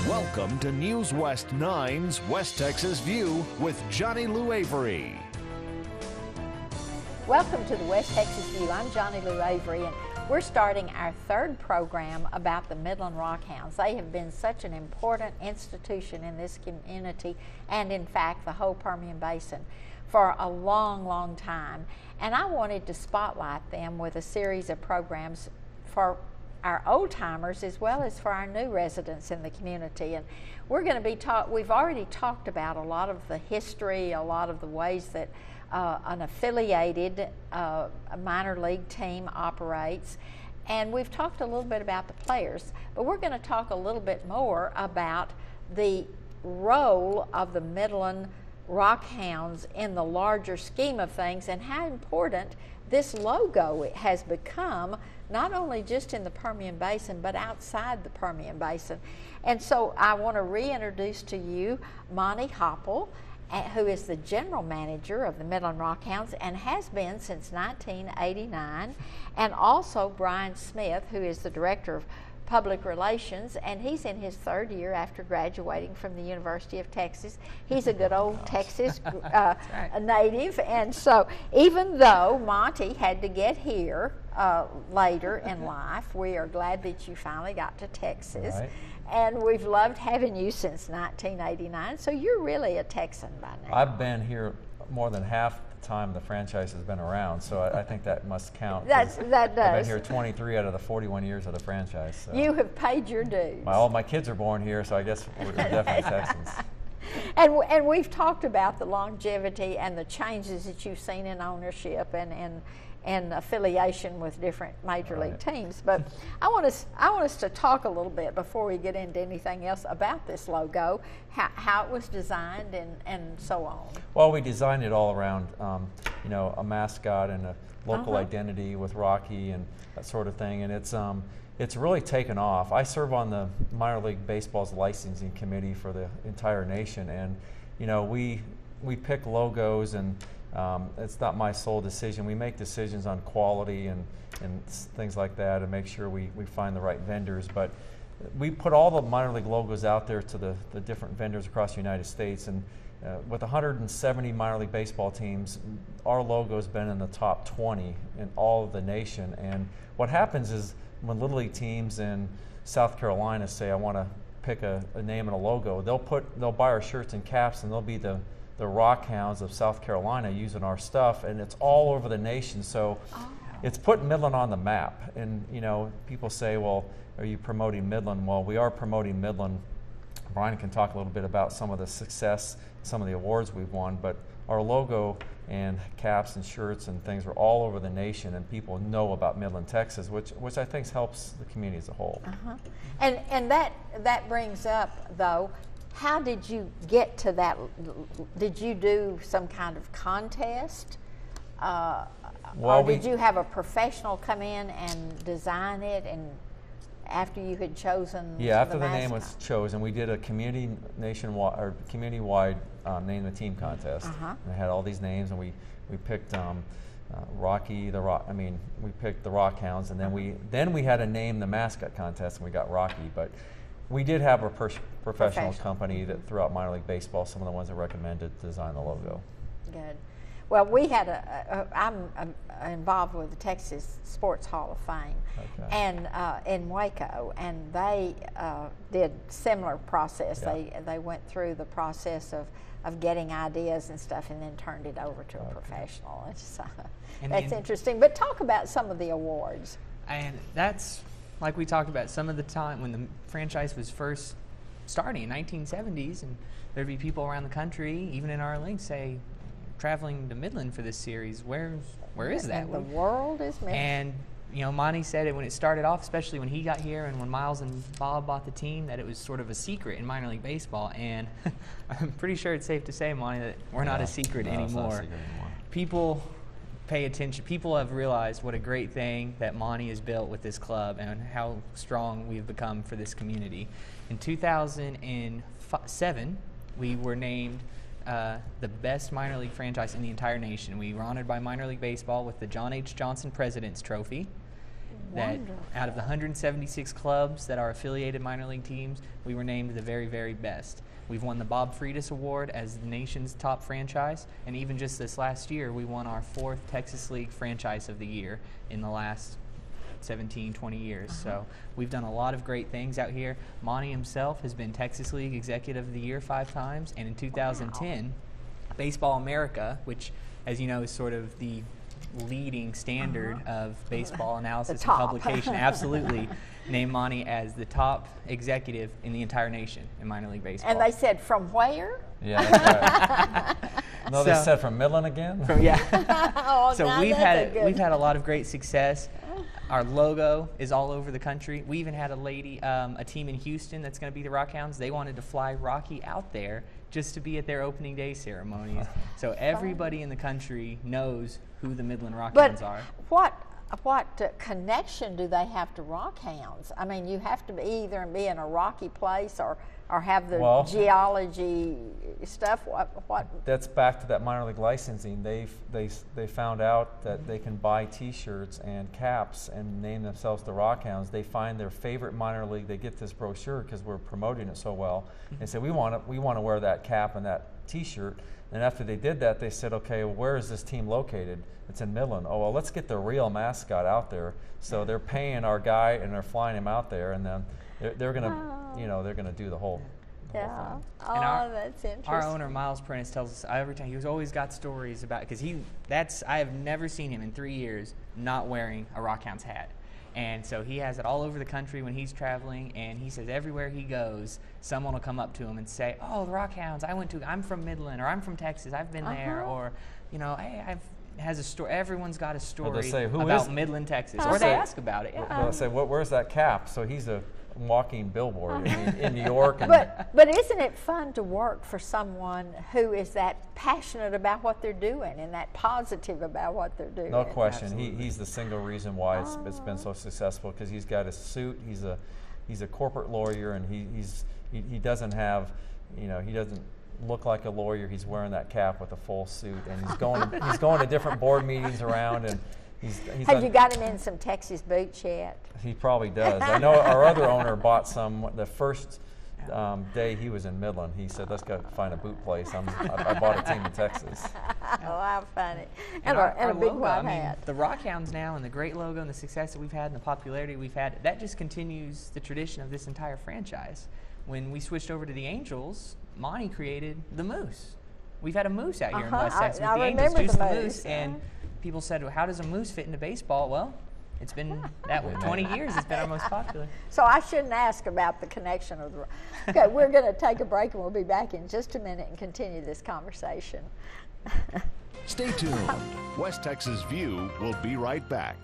Welcome to News West 9's West Texas View with Johnny Lou Avery. Welcome to the West Texas View. I'm Johnny Lou Avery, and we're starting our third program about the Midland Rockhounds. They have been such an important institution in this community and, in fact, the whole Permian Basin for a long, long time. And I wanted to spotlight them with a series of programs for our old timers as well as for our new residents in the community. And we're going to be we've already talked about a lot of the history, a lot of the ways that an affiliated minor league team operates, and we've talked a little bit about the players, but we're going to talk a little bit more about the role of the Midland Rockhounds in the larger scheme of things and how important this logo has become, not only just in the Permian Basin, but outside the Permian Basin. And so I want to reintroduce to you Monty Hopple, who is the general manager of the Midland Rockhounds and has been since 1989, and also Brian Smith, who is the director of public relations, and he's in his third year after graduating from the University of Texas. He's a good old Texas native, and so even though Monty had to get here later in life, we are glad that you finally got to Texas. Right. And we've loved having you since 1989, so you're really a Texan by now. I've been here more than half the time the franchise has been around, so I think that must count. That does. I've been here 23 out of the 41 years of the franchise. So. You have paid your dues. All my kids are born here, so I guess we're definitely Texans. And we've talked about the longevity and the changes that you've seen in ownership and affiliation with different major league teams. But I want us to talk a little bit before we get into anything else about this logo, how it was designed and so on. Well, we designed it all around, a mascot and a local identity with Rocky and that sort of thing, and it's really taken off. I serve on the minor league baseball's licensing committee for the entire nation, and we pick logos, and it's not my sole decision. We make decisions on quality and things like that and make sure we find the right vendors. But we put all the minor league logos out there to the different vendors across the United States. And with 170 minor league baseball teams, our logo's been in the top 20 in all of the nation. And what happens is when Little League teams in South Carolina say, I want to pick a name and a logo, they'll buy our shirts and caps, and they'll be the Rockhounds of South Carolina using our stuff, and it's all over the nation. So it's putting Midland on the map. And people say, well, are you promoting Midland? Well, we are promoting Midland. Brian can talk a little bit about some of the success, some of the awards we've won, but our logo and caps and shirts and things are all over the nation, and people know about Midland, Texas, which I think helps the community as a whole. And that brings up, though, how did you get to that? Did you do some kind of contest? Or did you have a professional come in and design it, and after you had chosen after the name was chosen, we did a community-wide name the team contest. And it had all these names, and we picked Rocky we picked the Rockhounds, and then we had to name the mascot contest, and we got Rocky. But we did have a professional company that throughout minor league baseball, some of the ones that recommended to design the logo. Good. Well, we had I'm involved with the Texas Sports Hall of Fame, and in Waco, and they did similar process. Yeah. They went through the process of getting ideas and stuff, and then turned it over to a professional. It's, that's interesting. But talk about some of the awards. And that's, like we talked about, some of the time when the franchise was first starting in 1970s, and there'd be people around the country, even in our league, say, traveling to Midland for this series, where is that? And the world is Midland. And Monty said it when it started off, especially when he got here and when Miles and Bob bought the team, that it was sort of a secret in minor league baseball. And I'm pretty sure it's safe to say, Monty, that we're not a secret anymore. It's not a secret anymore. People pay attention. People have realized what a great thing that Monty has built with this club and how strong we've become for this community. In 2007, we were named the best minor league franchise in the entire nation. We were honored by Minor League Baseball with the John H. Johnson President's Trophy. that Wonderful. out of the 176 clubs that are affiliated minor league teams, we were named the very, very best. We've won the Bob Freitas Award as the nation's top franchise, and even just this last year, we won our 4th Texas League Franchise of the Year in the last 17, 20 years. So we've done a lot of great things out here. Monty himself has been Texas League Executive of the Year 5 times, and in 2010, Baseball America, which, as you know, is sort of the leading standard of baseball analysis and top. publication, absolutely, named Monty as the top executive in the entire nation in minor league baseball. And they said, from where? Yeah, that's right. No, they So- said from Midland again? Yeah. Oh, So now we've that's a good- had a lot of great success. Our logo is all over the country. We even had a team in Houston that's going to be the Rockhounds. They wanted to fly Rocky out there just to be at their opening day ceremonies. So everybody in the country knows who the Midland Rockhounds But are. what connection do they have to Rockhounds? I mean, you have to either be in a rocky place or have the Well- geology stuff. What? That's back to that minor league licensing. They found out that they can buy T-shirts and caps and name themselves the Rockhounds. They find their favorite minor league. They get this brochure because we're promoting it so well. They say we want to wear that cap and that T-shirt. And after they did that, they said, okay, well, where is this team located? It's in Midland. Oh well, let's get the real mascot out there. So they're paying our guy and they're flying him out there, and then they're gonna they're gonna do the whole. Yeah. thing. Oh, And that's interesting. Our owner, Miles Prentice, tells us every time he's always got stories about, because I have never seen him in 3 years not wearing a Rockhounds hat. And so he has it all over the country when he's traveling, and he says everywhere he goes, someone will come up to him and say, "Oh, the Rockhounds! I'm from Midland, or I'm from Texas. I've been there," or, hey, has a story. Everyone's got a story say, "Who about is-" Midland, Texas, I'll or they say- ask about it. Yeah. Well, I say, where's that cap? So he's a walking billboard in New York. And But isn't it fun to work for someone who is that passionate about what they're doing and that positive about what they're doing? no question, he's the single reason why it's been so successful, because he's got a suit. He's a corporate lawyer, and he doesn't have, he doesn't look like a lawyer. He's wearing that cap with a full suit, and he's going to different board meetings around, and he's Have you got him in some Texas boots yet? He probably does. I know our other owner bought some the first day he was in Midland. He said, "Let's go find a boot place." I bought a team in Texas. Oh, how funny. And And a big logo, white hat. the Rockhounds now, and the great logo and the success that we've had and the popularity we've had, that just continues the tradition of this entire franchise. When we switched over to the Angels, Monty created the Moose. We've had a moose out here in West Texas with I the Angels, remember Juice the the Moose, and people said, well, how does a moose fit into baseball? Well, it's been that way. 20 years, it's been our most popular. So I shouldn't ask about the connection of the. Okay, we're going to take a break and we'll be back in just a minute and continue this conversation. Stay tuned. West Texas View will be right back.